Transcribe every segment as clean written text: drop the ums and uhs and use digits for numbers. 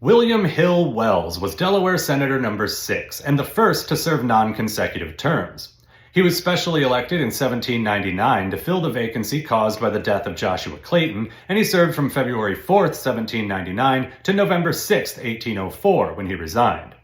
William Hill Wells was Delaware Senator number 6 and the first to serve non-consecutive terms. He was specially elected in 1799 to fill the vacancy caused by the death of Joshua Clayton, and he served from February 4th, 1799 to November 6th, 1804, when he resigned.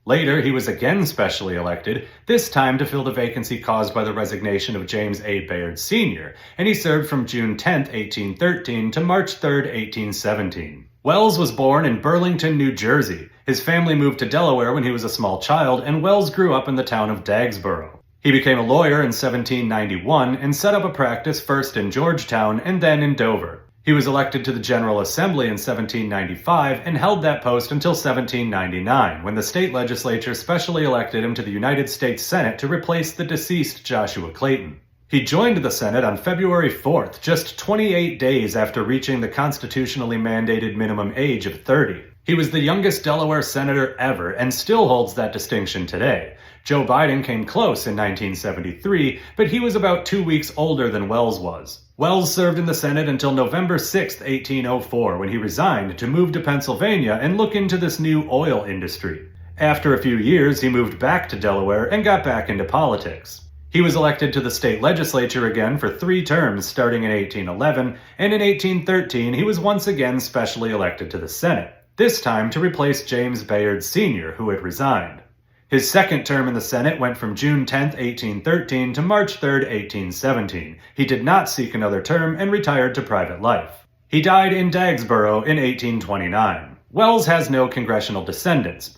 Later, he was again specially elected, this time to fill the vacancy caused by the resignation of James A. Bayard Sr., and he served from June 10, 1813 to March 3, 1817. Wells was born in Burlington, New Jersey. His family moved to Delaware when he was a small child, and Wells grew up in the town of Dagsboro. He became a lawyer in 1791 and set up a practice first in Georgetown and then in Dover. He was elected to the General Assembly in 1795 and held that post until 1799, when the state legislature specially elected him to the United States Senate to replace the deceased Joshua Clayton. He joined the Senate on February 4th, just 28 days after reaching the constitutionally mandated minimum age of 30. He was the youngest Delaware senator ever and still holds that distinction today. Joe Biden came close in 1973, but he was about 2 weeks older than Wells was. Wells served in the Senate until November 6, 1804, when he resigned to move to Pennsylvania and look into this new oil industry. After a few years, he moved back to Delaware and got back into politics. He was elected to the state legislature again for 3 terms starting in 1811, and in 1813 he was once again specially elected to the Senate, this time to replace James Bayard Sr., who had resigned. His second term in the Senate went from June 10, 1813 to March 3, 1817. He did not seek another term and retired to private life. He died in Dagsboro in 1829. Wells has no congressional descendants.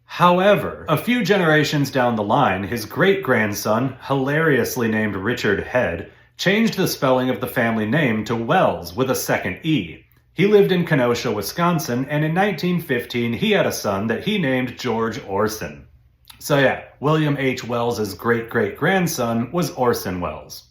However, a few generations down the line, his great-grandson, hilariously named Richard Head, changed the spelling of the family name to Wells with a second E. He lived in Kenosha, Wisconsin, and in 1915 he had a son that he named George Orson. So yeah, William H. Wells' great-great-grandson was Orson Welles.